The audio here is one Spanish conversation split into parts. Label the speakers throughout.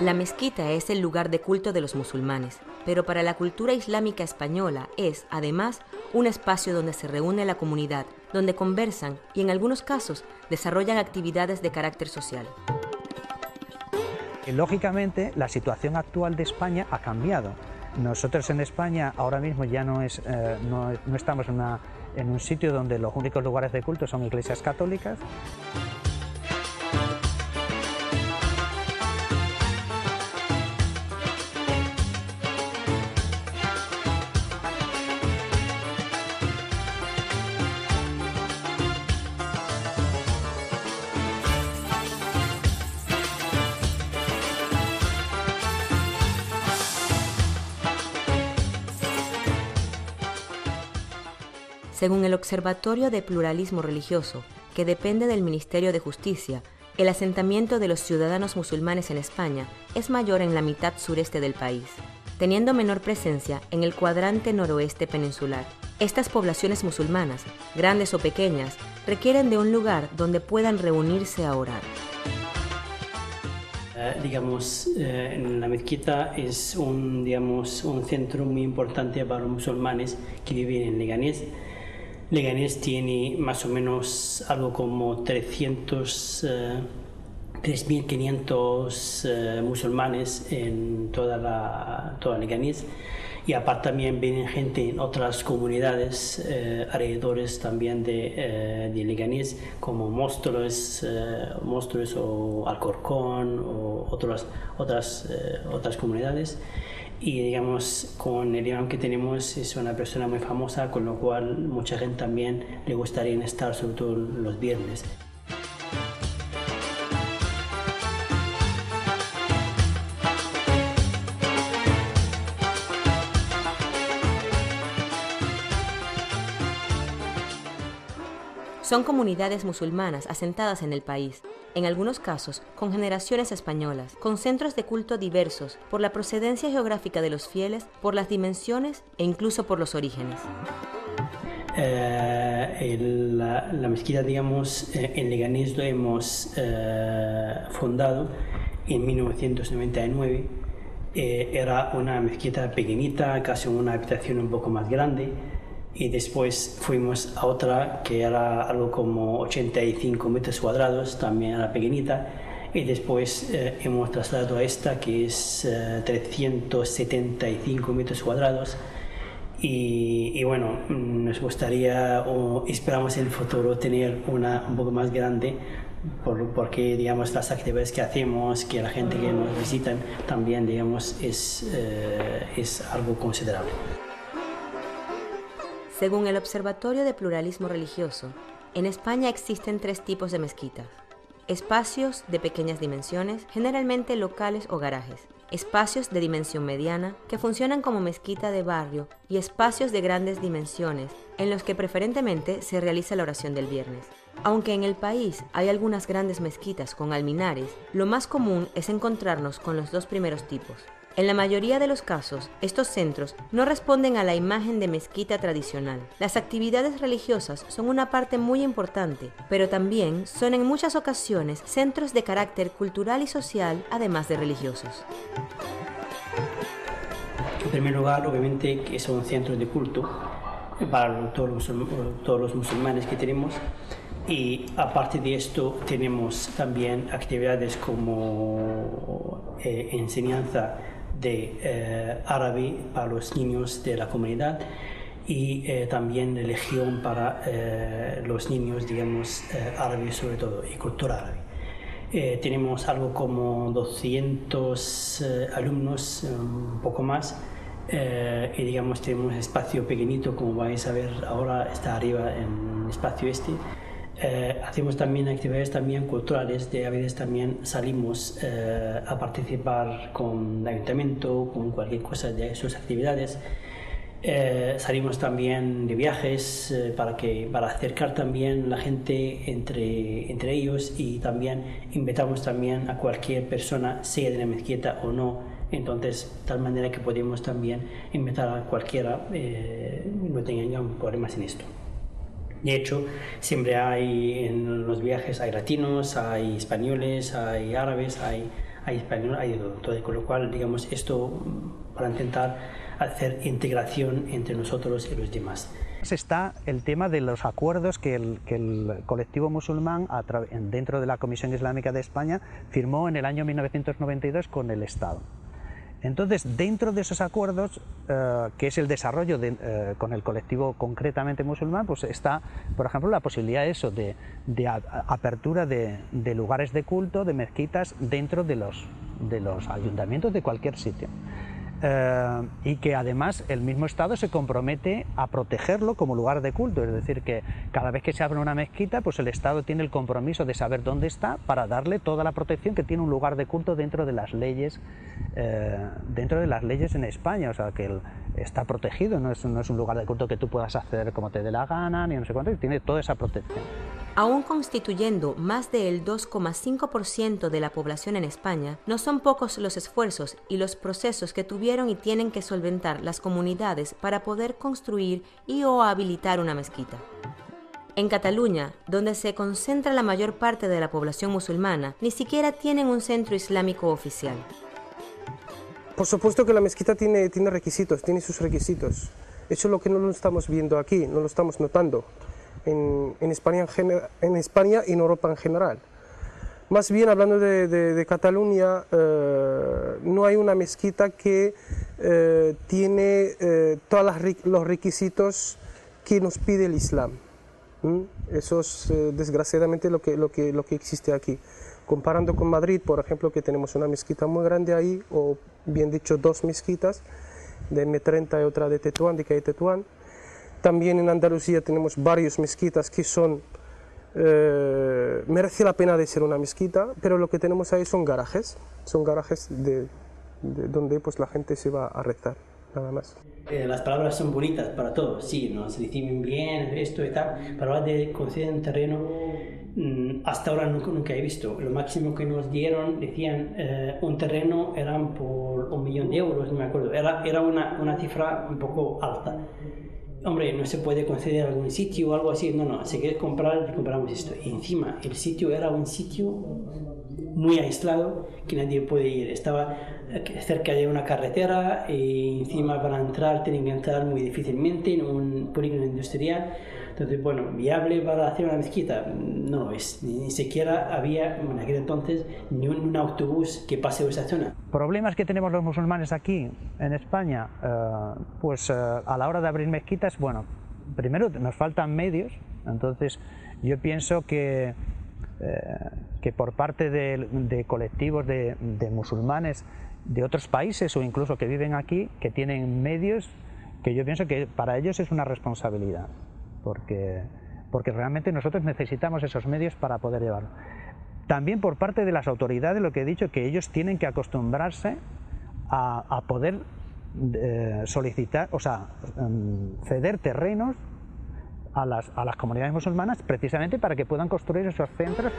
Speaker 1: La mezquita es el lugar de culto de los musulmanes, pero para la cultura islámica española es, además, un espacio donde se reúne la comunidad, donde conversan y, en algunos casos, desarrollan actividades de carácter social.
Speaker 2: Lógicamente, la situación actual de España ha cambiado. Nosotros en España ahora mismo ya no estamos en un sitio donde los únicos lugares de culto son iglesias católicas.
Speaker 1: Según el Observatorio de Pluralismo Religioso, que depende del Ministerio de Justicia, el asentamiento de los ciudadanos musulmanes en España es mayor en la mitad sureste del país, teniendo menor presencia en el cuadrante noroeste peninsular. Estas poblaciones musulmanas, grandes o pequeñas, requieren de un lugar donde puedan reunirse a orar.
Speaker 3: La mezquita es un centro muy importante para los musulmanes que viven en Leganés. Leganés tiene más o menos algo como 3.500 musulmanes en toda Leganés, y aparte también vienen gente en otras comunidades alrededores también de Leganés, como Móstoles o Alcorcón o otras comunidades. Y con el imán que tenemos es una persona muy famosa, con lo cual mucha gente también le gustaría estar, sobre todo los viernes.
Speaker 1: Son comunidades musulmanas asentadas en el país, en algunos casos con generaciones españolas, con centros de culto diversos por la procedencia geográfica de los fieles, por las dimensiones e incluso por los orígenes.
Speaker 3: La mezquita, en Leganés lo hemos fundado en 1999. Era una mezquita pequeñita, casi una habitación un poco más grande. Y después fuimos a otra que era algo como 85 metros cuadrados, también era pequeñita. Y después hemos trasladado a esta que es 375 metros cuadrados. Y bueno, nos gustaría o esperamos en el futuro tener una un poco más grande, porque las actividades que hacemos, que la gente que nos visitan también es algo considerable.
Speaker 1: Según el Observatorio de Pluralismo Religioso, en España existen 3 tipos de mezquitas. Espacios de pequeñas dimensiones, generalmente locales o garajes. Espacios de dimensión mediana, que funcionan como mezquita de barrio, y espacios de grandes dimensiones, en los que preferentemente se realiza la oración del viernes. Aunque en el país hay algunas grandes mezquitas con alminares, lo más común es encontrarnos con los 2 primeros tipos. En la mayoría de los casos, estos centros no responden a la imagen de mezquita tradicional. Las actividades religiosas son una parte muy importante, pero también son en muchas ocasiones centros de carácter cultural y social, además de religiosos.
Speaker 3: En primer lugar, obviamente, que son centros de culto para todos los musulmanes que tenemos. Y aparte de esto, tenemos también actividades como enseñanza de árabe para los niños de la comunidad, y también religión para los niños, árabes sobre todo, y cultura árabe. Tenemos algo como 200 alumnos, un poco más, y tenemos espacio pequeñito, como vais a ver ahora, está arriba en el espacio este. Hacemos también actividades culturales, a veces también salimos a participar con el ayuntamiento, con cualquier cosa de sus actividades. Salimos también de viajes para acercar también la gente entre ellos, y también invitamos también a cualquier persona, sea de la mezquita o no. Entonces, de tal manera que podemos también invitar a cualquiera, no tengan problemas en esto. De hecho, siempre hay en los viajes, hay latinos, hay españoles, hay árabes, hay hay español, hay de todo. Entonces, con lo cual, digamos, esto para intentar hacer integración entre nosotros y los demás.
Speaker 2: Está el tema de los acuerdos que el colectivo musulmán dentro de la Comisión Islámica de España firmó en el año 1992 con el Estado. Entonces, dentro de esos acuerdos, que es el desarrollo con el colectivo concretamente musulmán, pues está, por ejemplo, la posibilidad de apertura de lugares de culto, de mezquitas, dentro de los ayuntamientos de cualquier sitio. Y que además el mismo Estado se compromete a protegerlo como lugar de culto, es decir, que cada vez que se abre una mezquita, pues el Estado tiene el compromiso de saber dónde está para darle toda la protección que tiene un lugar de culto dentro de las leyes en España, o sea que está protegido, no es un lugar de culto que tú puedas acceder como te dé la gana, ni no sé cuánto, y tiene toda esa protección.
Speaker 1: Aún constituyendo más del 2,5% de la población en España, no son pocos los esfuerzos y los procesos que tuvieron y tienen que solventar las comunidades para poder construir o habilitar una mezquita. En Cataluña, donde se concentra la mayor parte de la población musulmana, ni siquiera tienen un centro islámico oficial.
Speaker 4: Por supuesto que la mezquita tiene requisitos, tiene sus requisitos. Eso es lo que no lo estamos viendo aquí, no lo estamos notando. En España y en Europa en general. Más bien, hablando de Cataluña, no hay una mezquita que tiene todos los requisitos que nos pide el Islam. Eso es desgraciadamente lo que existe aquí. Comparando con Madrid, por ejemplo, que tenemos una mezquita muy grande ahí, o bien dicho, dos mezquitas, de M30 y otra de Tetuán, de calle Tetuán. También en Andalucía tenemos varias mezquitas que merece la pena de ser una mezquita, pero lo que tenemos ahí son garajes de donde pues la gente se va a rezar, nada más.
Speaker 3: Las palabras son bonitas para todos, sí, nos reciben bien, esto y tal, pero ahora de conceder un terreno, hasta ahora nunca he visto. Lo máximo que nos dieron, decían, un terreno eran por 1 millón de euros, no me acuerdo, era una cifra un poco alta. Hombre, no se puede conceder algún sitio o algo así, no, si quieres comprar, compramos esto. Y encima, el sitio era un sitio muy aislado, que nadie puede ir. Estaba cerca de una carretera y encima para entrar tienen que entrar muy difícilmente en un polígono industrial. Entonces, bueno, viable para hacer una mezquita no lo es. Ni siquiera había, en aquel entonces, ni un autobús que pase por esa zona.
Speaker 2: Problemas que tenemos los musulmanes aquí en España, a la hora de abrir mezquitas, bueno, primero nos faltan medios, entonces yo pienso que por parte de colectivos de musulmanes de otros países o incluso que viven aquí, que tienen medios, que yo pienso que para ellos es una responsabilidad. Porque realmente nosotros necesitamos esos medios para poder llevarlo. También por parte de las autoridades, lo que he dicho, que ellos tienen que acostumbrarse a poder solicitar, o sea, ceder terrenos a las comunidades musulmanas precisamente para que puedan construir esos centros.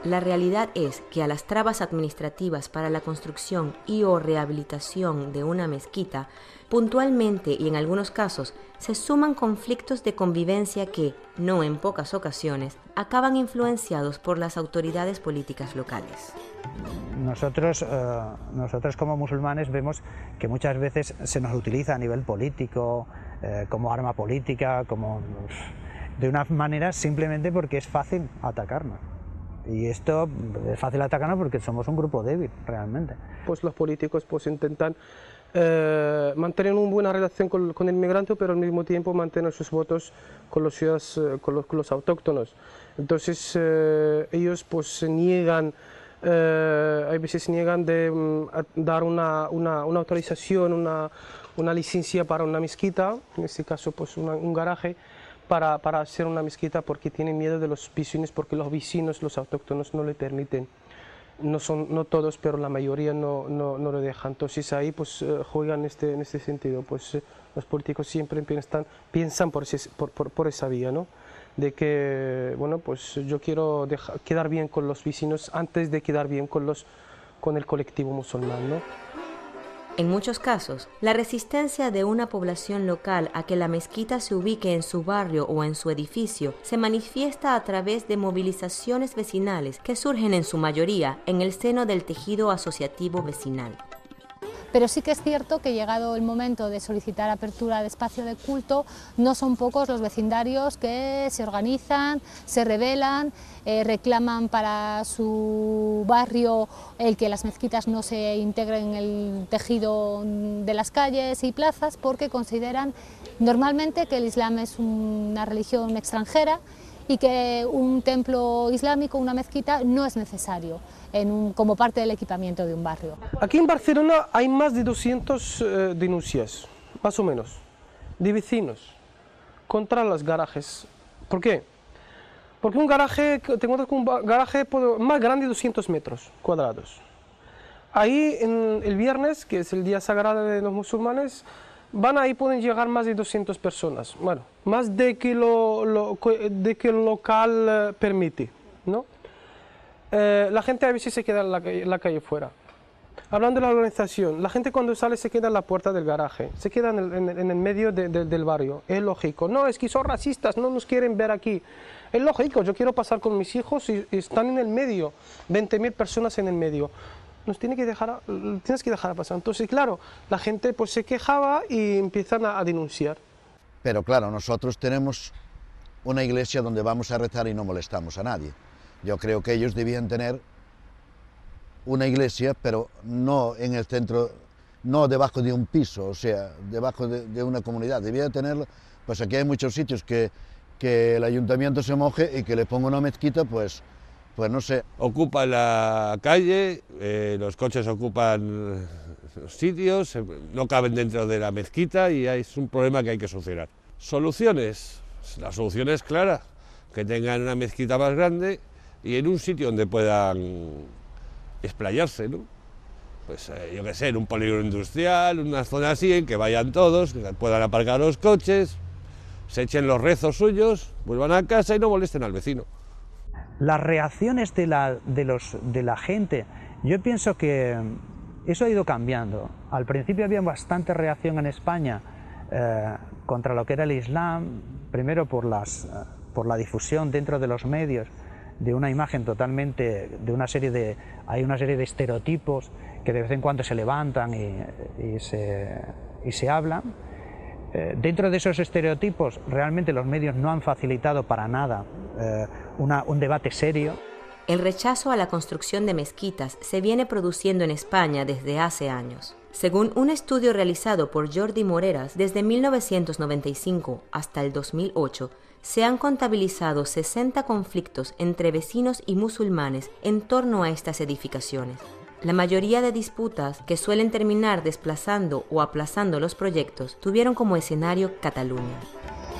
Speaker 1: La realidad es que a las trabas administrativas para la construcción o rehabilitación de una mezquita, puntualmente y en algunos casos, se suman conflictos de convivencia que, no en pocas ocasiones, acaban influenciados por las autoridades políticas locales.
Speaker 2: Nosotros como musulmanes vemos que muchas veces se nos utiliza a nivel político, como arma política, de una manera simplemente porque es fácil atacarnos. Y esto es fácil atacarnos porque somos un grupo débil, realmente.
Speaker 4: Pues los políticos pues intentan mantener una buena relación con el migrante, pero al mismo tiempo mantener sus votos con los ciudadanos, con los autóctonos. Entonces ellos pues se niegan, a veces se niegan de dar una autorización, una licencia para una mezquita, en este caso pues un garaje, para hacer una mezquita porque tienen miedo de los vecinos, porque los vecinos, los autóctonos no le permiten. No todos, pero la mayoría no lo dejan. Entonces ahí pues juegan en este sentido. Pues los políticos siempre piensan por esa vía, ¿no? De que, bueno, pues yo quiero quedar bien con los vecinos antes de quedar bien con el colectivo musulmán, ¿no?
Speaker 1: En muchos casos, la resistencia de una población local a que la mezquita se ubique en su barrio o en su edificio se manifiesta a través de movilizaciones vecinales que surgen en su mayoría en el seno del tejido asociativo vecinal.
Speaker 5: Pero sí que es cierto que llegado el momento de solicitar apertura de espacio de culto, no son pocos los vecindarios que se organizan, se rebelan, reclaman para su barrio el que las mezquitas no se integren en el tejido de las calles y plazas, porque consideran normalmente que el Islam es una religión extranjera y que un templo islámico, una mezquita, no es necesario como parte del equipamiento de un barrio.
Speaker 4: Aquí en Barcelona hay más de 200 denuncias, más o menos, de vecinos contra los garajes. ¿Por qué? Porque un garaje, te encuentras con un garaje más grande de 200 metros cuadrados. Ahí el viernes, que es el día sagrado de los musulmanes, ahí pueden llegar más de 200 personas, bueno, más de que el local permite, ¿no? La gente a veces se queda en la calle fuera. Hablando de la organización, la gente cuando sale se queda en la puerta del garaje, se queda en el medio del barrio, es lógico. No, es que son racistas, no nos quieren ver aquí. Es lógico, yo quiero pasar con mis hijos y están en el medio, 20.000 personas en el medio. Tienes que dejar pasar. Entonces, claro, la gente pues se quejaba y empiezan a denunciar.
Speaker 6: Pero claro, nosotros tenemos una iglesia donde vamos a rezar y no molestamos a nadie. Yo creo que ellos debían tener una iglesia, pero no en el centro, no debajo de un piso, o sea, debajo de una comunidad. Debía tenerlo, pues aquí hay muchos sitios que el ayuntamiento se moje y que le ponga una mezquita, pues no sé.
Speaker 7: Ocupan la calle, los coches ocupan los sitios, no caben dentro de la mezquita y es un problema que hay que solucionar. Soluciones, la solución es clara, que tengan una mezquita más grande y en un sitio donde puedan explayarse, ¿no? Pues yo qué sé, en un polígono industrial, una zona así, en que vayan todos, que puedan aparcar los coches, se echen los rezos suyos, vuelvan a casa y no molesten al vecino.
Speaker 2: Las reacciones de la gente, yo pienso que eso ha ido cambiando. Al principio había bastante reacción en España contra lo que era el Islam, primero por la difusión dentro de los medios de una imagen totalmente, hay una serie de estereotipos que de vez en cuando se levantan y se hablan. Dentro de esos estereotipos realmente los medios no han facilitado para nada un debate serio.
Speaker 1: El rechazo a la construcción de mezquitas se viene produciendo en España desde hace años. Según un estudio realizado por Jordi Moreras, desde 1995 hasta el 2008, se han contabilizado 60 conflictos entre vecinos y musulmanes en torno a estas edificaciones. La mayoría de disputas, que suelen terminar desplazando o aplazando los proyectos, tuvieron como escenario Cataluña.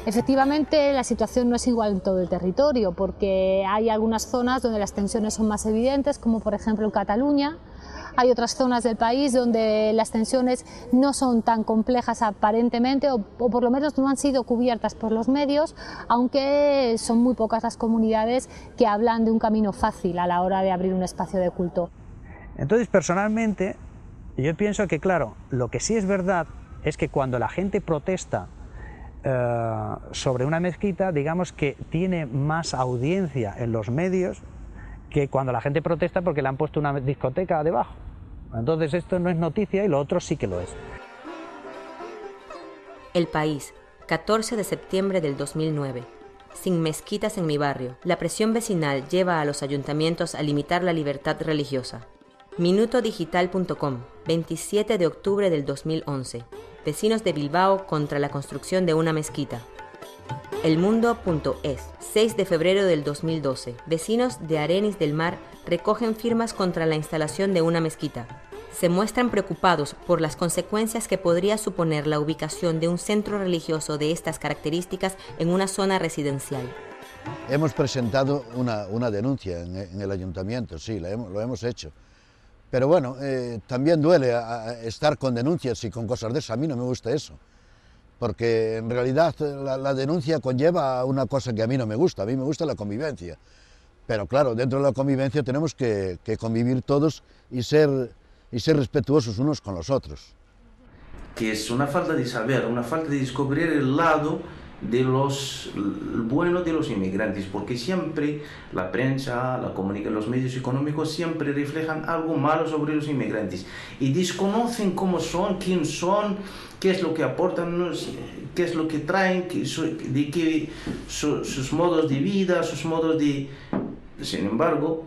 Speaker 5: Efectivamente, la situación no es igual en todo el territorio, porque hay algunas zonas donde las tensiones son más evidentes, como por ejemplo en Cataluña. Hay otras zonas del país donde las tensiones no son tan complejas aparentemente, o por lo menos no han sido cubiertas por los medios, aunque son muy pocas las comunidades que hablan de un camino fácil a la hora de abrir un espacio de culto.
Speaker 2: Entonces, personalmente, yo pienso que, claro, lo que sí es verdad es que cuando la gente protesta sobre una mezquita, digamos que tiene más audiencia en los medios que cuando la gente protesta porque le han puesto una discoteca debajo. Entonces esto no es noticia y lo otro sí que lo es.
Speaker 1: El País, 14 de septiembre del 2009. Sin mezquitas en mi barrio. La presión vecinal lleva a los ayuntamientos a limitar la libertad religiosa. Minutodigital.com, 27 de octubre del 2011. Vecinos de Bilbao contra la construcción de una mezquita. Elmundo.es, 6 de febrero del 2012. Vecinos de Arenys del Mar recogen firmas contra la instalación de una mezquita. Se muestran preocupados por las consecuencias que podría suponer la ubicación de un centro religioso de estas características en una zona residencial.
Speaker 6: Hemos presentado una denuncia en el ayuntamiento, sí, lo hemos hecho. Pero bueno, también duele estar con denuncias y con cosas de eso. A mí no me gusta eso, porque en realidad la denuncia conlleva una cosa que a mí no me gusta. A mí me gusta la convivencia. Pero claro, dentro de la convivencia tenemos que convivir todos y ser respetuosos unos con los otros.
Speaker 8: que es una falta de saber, una falta de descubrir el lado de los bueno de los inmigrantes, porque siempre la prensa, la comunicación, los medios económicos siempre reflejan algo malo sobre los inmigrantes y desconocen cómo son, quién son, qué es lo que aportan, qué es lo que traen, sus modos de vida, sus modos de... Sin embargo,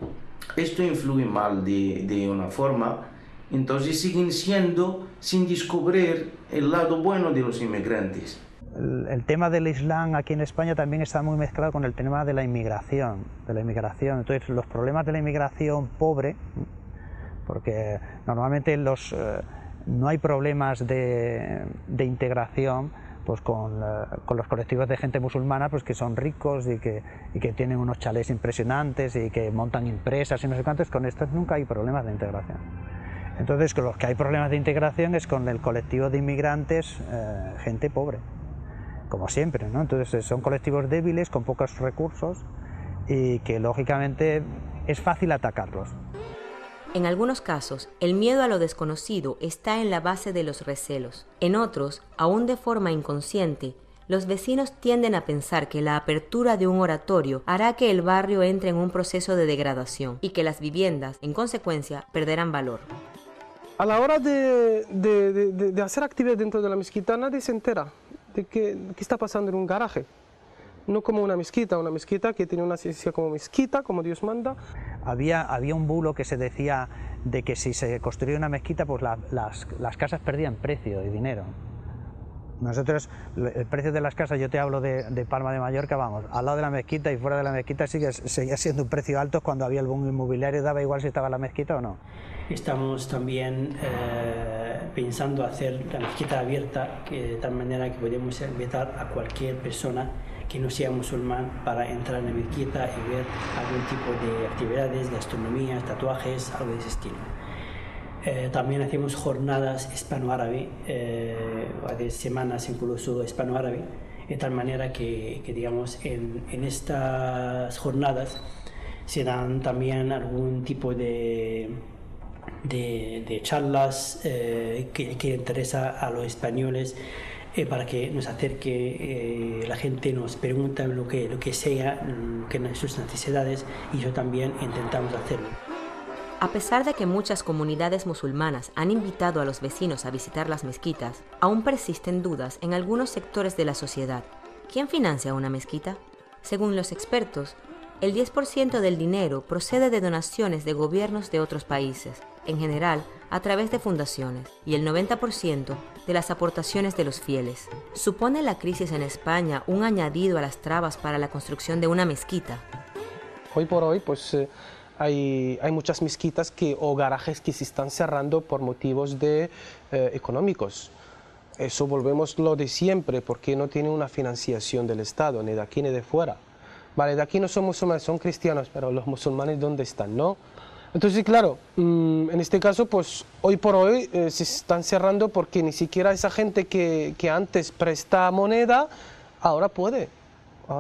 Speaker 8: esto influye mal de una forma, entonces siguen siendo sin descubrir el lado bueno de los inmigrantes.
Speaker 2: El tema del Islam aquí en España también está muy mezclado con el tema de la inmigración. Entonces, los problemas de la inmigración pobre, porque normalmente no hay problemas de integración pues con los colectivos de gente musulmana, pues que son ricos y que tienen unos chalés impresionantes y que montan empresas y no sé cuántos. Con estos nunca hay problemas de integración. Entonces, con los que hay problemas de integración es con el colectivo de inmigrantes, gente pobre, como siempre, ¿no? Entonces son colectivos débiles, con pocos recursos y que lógicamente es fácil atacarlos.
Speaker 1: En algunos casos, el miedo a lo desconocido está en la base de los recelos. En otros, aún de forma inconsciente, los vecinos tienden a pensar que la apertura de un oratorio hará que el barrio entre en un proceso de degradación y que las viviendas, en consecuencia, perderán valor.
Speaker 4: A la hora de hacer actividad dentro de la mezquita, nadie se entera de qué está pasando en un garaje. No como una mezquita que tiene una esencia como mezquita, como Dios manda.
Speaker 2: Había un bulo que se decía de que si se construía una mezquita, pues las casas perdían precio y dinero. Nosotros, el precio de las casas, yo te hablo de Palma de Mallorca, vamos, al lado de la mezquita y fuera de la mezquita seguía siendo un precio alto cuando había el boom inmobiliario, daba igual si estaba la mezquita o no.
Speaker 3: Estamos también pensando hacer la mezquita abierta, de tal manera que podemos invitar a cualquier persona que no sea musulmán para entrar en la mezquita y ver algún tipo de actividades, gastronomía, tatuajes, algo de ese estilo. También hacemos jornadas hispano-árabe, de semanas incluso hispano-árabe, de tal manera que digamos, en estas jornadas se dan también algún tipo de charlas que interesa a los españoles, para que nos acerque la gente, nos pregunta lo que sea, sus necesidades, y yo también intentamos hacerlo.
Speaker 1: A pesar de que muchas comunidades musulmanas han invitado a los vecinos a visitar las mezquitas, aún persisten dudas en algunos sectores de la sociedad. ¿Quién financia una mezquita? Según los expertos, el 10% del dinero procede de donaciones de gobiernos de otros países, en general a través de fundaciones, y el 90% de las aportaciones de los fieles. ¿Supone la crisis en España un añadido a las trabas para la construcción de una mezquita?
Speaker 4: Hoy por hoy, pues hay muchas mezquitas o garajes que se están cerrando por motivos económicos. Eso volvemos lo de siempre, porque no tiene una financiación del Estado, ni de aquí ni de fuera. Vale, de aquí no son musulmanes, son cristianos, pero los musulmanes, ¿dónde están, no? Entonces, claro, en este caso, pues hoy por hoy se están cerrando porque ni siquiera esa gente que antes presta moneda, ahora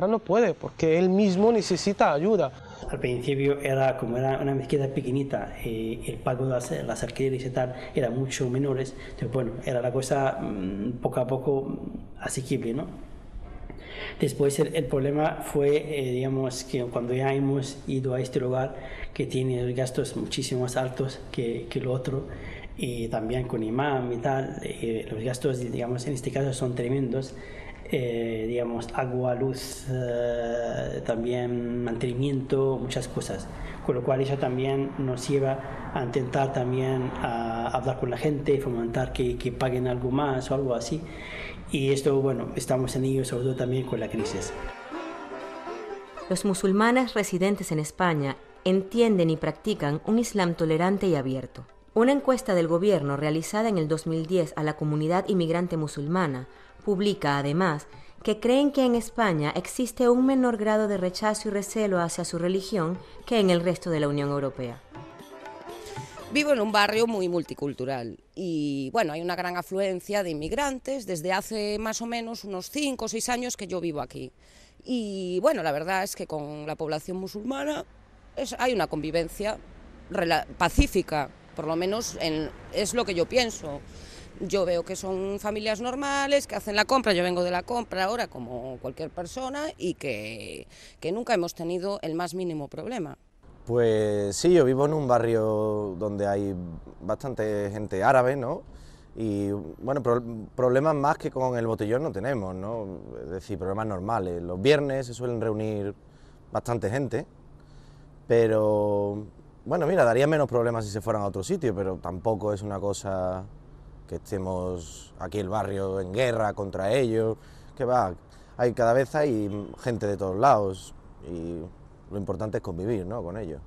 Speaker 4: no puede, porque él mismo necesita ayuda.
Speaker 3: Al principio era una mezquita pequeñita, el pago de las alquileres y tal era mucho menores, entonces bueno, era la cosa poco a poco asequible, ¿no? Después el problema fue, digamos, que cuando ya hemos ido a este lugar que tiene gastos muchísimo más altos que lo otro, y también con imam y tal, los gastos, digamos, en este caso son tremendos. Digamos, agua, luz, también mantenimiento, muchas cosas, con lo cual eso también nos lleva a intentar también a hablar con la gente, fomentar que paguen algo más o algo así, y esto, bueno, estamos en ello, sobre todo también con la crisis.
Speaker 1: Los musulmanes residentes en España entienden y practican un Islam tolerante y abierto. Una encuesta del gobierno realizada en el 2010 a la comunidad inmigrante musulmana publica, además, que creen que en España existe un menor grado de rechazo y recelo hacia su religión que en el resto de la Unión Europea.
Speaker 9: Vivo en un barrio muy multicultural y, bueno, hay una gran afluencia de inmigrantes desde hace más o menos unos 5 o 6 años que yo vivo aquí. Y, bueno, la verdad es que con la población musulmana hay una convivencia pacífica, por lo menos es lo que yo pienso. Yo veo que son familias normales, que hacen la compra, yo vengo de la compra ahora como cualquier persona y que nunca hemos tenido el más mínimo problema.
Speaker 10: Pues sí, yo vivo en un barrio donde hay bastante gente árabe, ¿no? Y bueno, problemas más que con el botellón no tenemos, ¿no? Es decir, problemas normales. Los viernes se suelen reunir bastante gente, pero bueno, mira, daría menos problemas si se fueran a otro sitio, pero tampoco es una cosa que estemos aquí el barrio en guerra contra ellos, que va, cada vez hay gente de todos lados y lo importante es convivir, ¿no?, con ellos.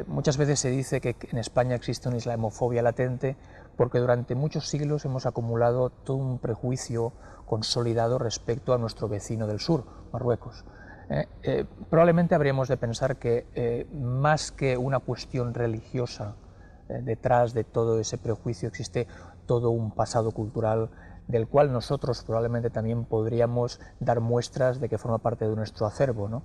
Speaker 11: Muchas veces se dice que en España existe una islamofobia latente porque durante muchos siglos hemos acumulado todo un prejuicio consolidado respecto a nuestro vecino del sur, Marruecos. Probablemente habríamos de pensar que más que una cuestión religiosa, detrás de todo ese prejuicio existe todo un pasado cultural del cual nosotros probablemente también podríamos dar muestras de que forma parte de nuestro acervo, ¿no?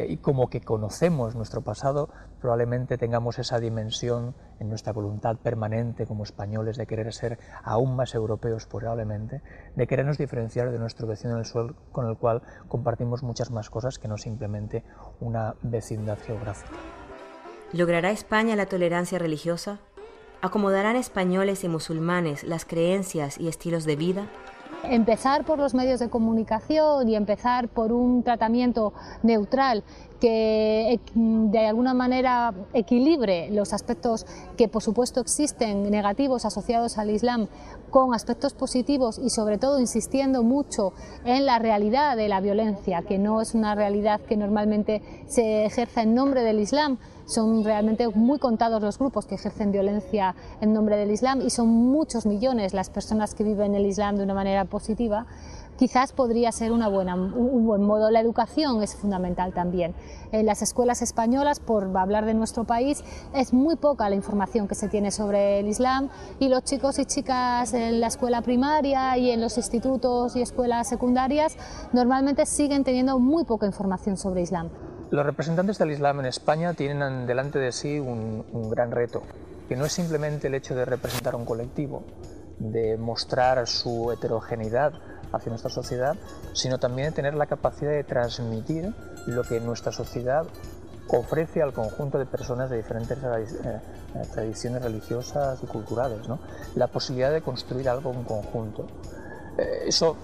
Speaker 11: Y como que conocemos nuestro pasado, probablemente tengamos esa dimensión en nuestra voluntad permanente como españoles de querer ser aún más europeos probablemente, de querernos diferenciar de nuestro vecino del sur con el cual compartimos muchas más cosas que no simplemente una vecindad geográfica.
Speaker 1: ¿Logrará España la tolerancia religiosa? ¿Acomodarán españoles y musulmanes las creencias y estilos de vida?
Speaker 5: Empezar por los medios de comunicación y empezar por un tratamiento neutral que de alguna manera equilibre los aspectos que por supuesto existen negativos asociados al Islam con aspectos positivos y sobre todo insistiendo mucho en la realidad de la violencia, que no es una realidad que normalmente se ejerza en nombre del Islam. Son realmente muy contados los grupos que ejercen violencia en nombre del Islam y son muchos millones las personas que viven el Islam de una manera positiva. Quizás podría ser un buen modo. La educación es fundamental también. En las escuelas españolas, por hablar de nuestro país, es muy poca la información que se tiene sobre el Islam y los chicos y chicas en la escuela primaria y en los institutos y escuelas secundarias normalmente siguen teniendo muy poca información sobre Islam.
Speaker 11: Los representantes del Islam en España tienen delante de sí un gran reto, que no es simplemente el hecho de representar un colectivo, de mostrar su heterogeneidad hacia nuestra sociedad, sino también de tener la capacidad de transmitir lo que nuestra sociedad ofrece al conjunto de personas de diferentes tradiciones religiosas y culturales, ¿no? La posibilidad de construir algo en conjunto. Eso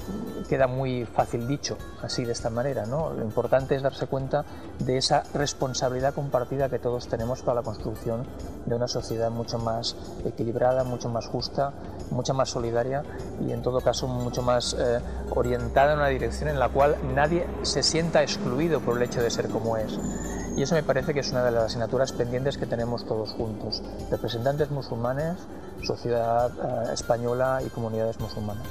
Speaker 11: queda muy fácil dicho, así de esta manera, ¿no? Lo importante es darse cuenta de esa responsabilidad compartida que todos tenemos para la construcción de una sociedad mucho más equilibrada, mucho más justa, mucho más solidaria y en todo caso mucho más orientada en una dirección en la cual nadie se sienta excluido por el hecho de ser como es. Y eso me parece que es una de las asignaturas pendientes que tenemos todos juntos, representantes musulmanes, sociedad española y comunidades musulmanas.